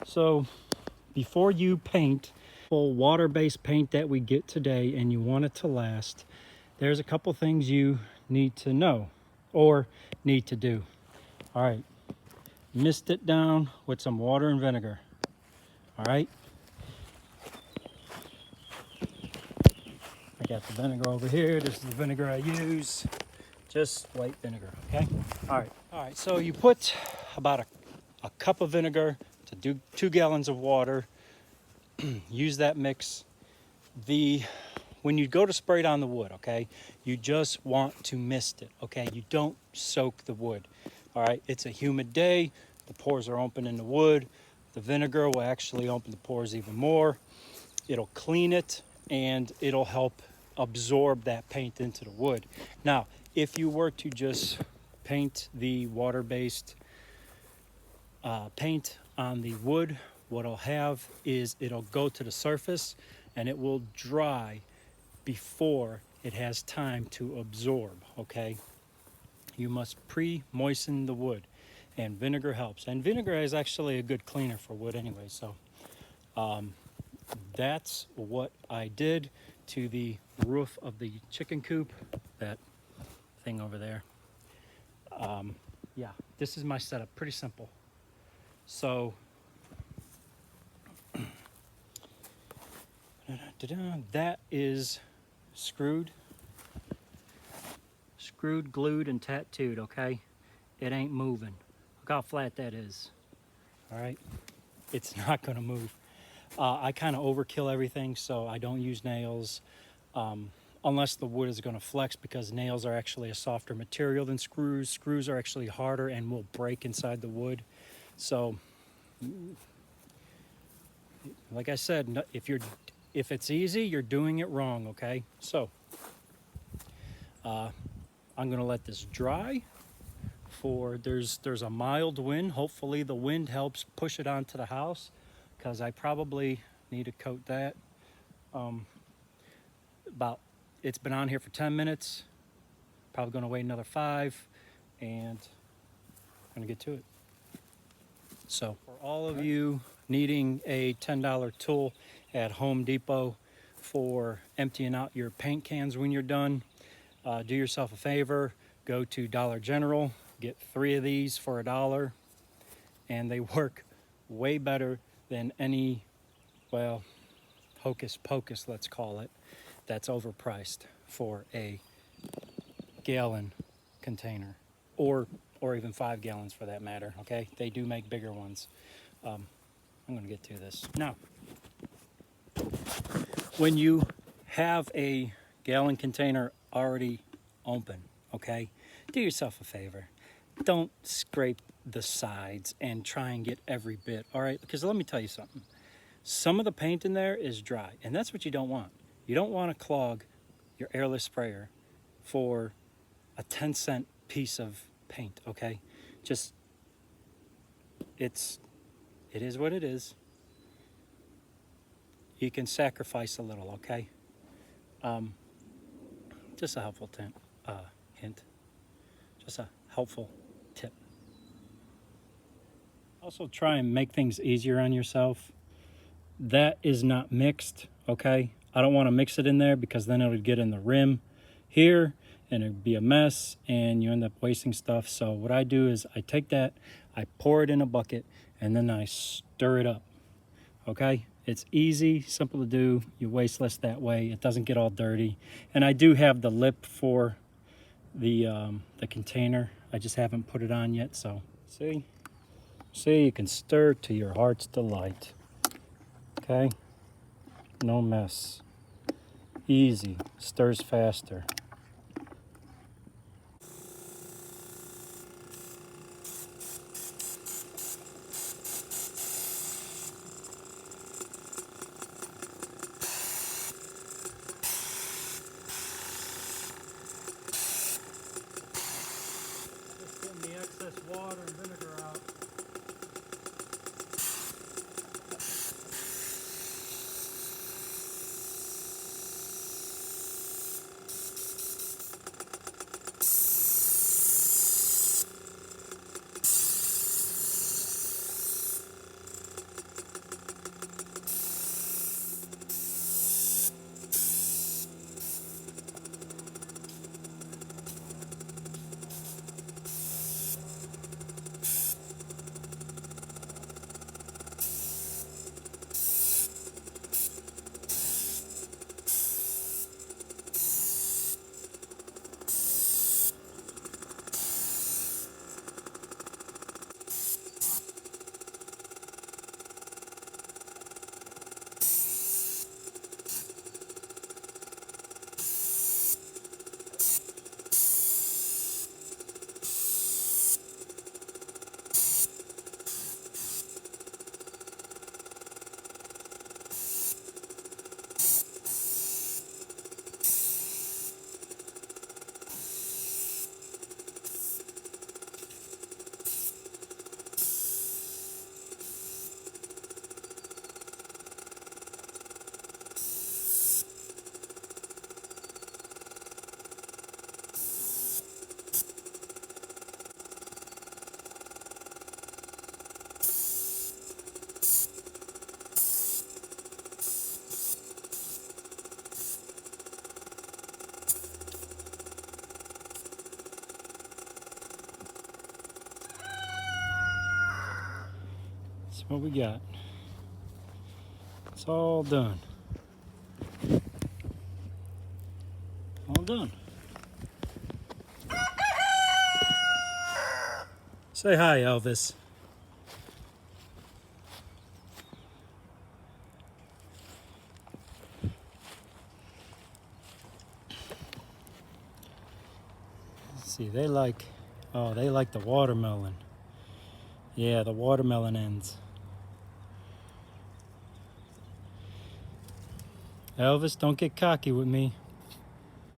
So before you paint full water-based paint that we get today and you want it to last, there's a couple things you need to know or need to do. All right, mist it down with some water and vinegar. All right, I got the vinegar over here. This is the vinegar I use, just white vinegar. Okay, all right, so you put about a cup of vinegar to do 2 gallons of water. Use that mix. When you go to spray it on the wood, okay, you just want to mist it, okay? You don't soak the wood, all right? It's a humid day. The pores are open in the wood. The vinegar will actually open the pores even more. It'll clean it, and it'll help absorb that paint into the wood. Now, if you were to just paint the water-based paint on the wood, what it'll have is it'll go to the surface and it will dry before it has time to absorb, okay? You must pre-moisten the wood, and vinegar helps. And vinegar is actually a good cleaner for wood anyway, so that's what I did to the roof of the chicken coop, that thing over there. Yeah, this is my setup, pretty simple. So that is screwed, glued, and tattooed, okay? It ain't moving. Look how flat that is, all right? It's not gonna move. I kind of overkill everything, so I don't use nails unless the wood is gonna flex, because nails are actually a softer material than screws. Screws are actually harder and will break inside the wood. So, like I said, if it's easy, you're doing it wrong, okay? So, I'm gonna let this dry for, there's a mild wind. Hopefully the wind helps push it onto the house, because I probably need to coat that. It's been on here for 10 minutes. Probably gonna wait another 5, and I'm gonna get to it. So for all of you needing a $10 tool at Home Depot for emptying out your paint cans when you're done, do yourself a favor, go to Dollar General, get 3 of these for $1, and they work way better than any, well, hocus pocus, let's call it, that's overpriced for a gallon container, or even 5 gallons for that matter, okay? They do make bigger ones. I'm gonna get to this. Now, when you have a gallon container already open, okay, do yourself a favor. Don't scrape the sides and try and get every bit, all right? Because let me tell you something. Some of the paint in there is dry, and that's what you don't want. You don't want to clog your airless sprayer for a 10-cent piece of paint, okay? Just, it is what it is. You can sacrifice a little, okay? Just a helpful hint. Just a helpful tip. Also, try and make things easier on yourself. That is not mixed, okay? I don't want to mix it in there, because then it would get in the rim here and it'd be a mess and you end up wasting stuff. So what I do is I take that, I pour it in a bucket, and then I stir it up, okay? It's easy, simple to do. You waste less that way. It doesn't get all dirty. And I do have the lip for the container. I just haven't put it on yet, so see, you can stir to your heart's delight. Okay, no mess. Easy, stirs faster. Just getting the excess water and vinegar out. That's what we got. It's all done. All done. Say hi, Elvis. Let's see, they like the watermelon. Yeah, the watermelon ends. Elvis, don't get cocky with me.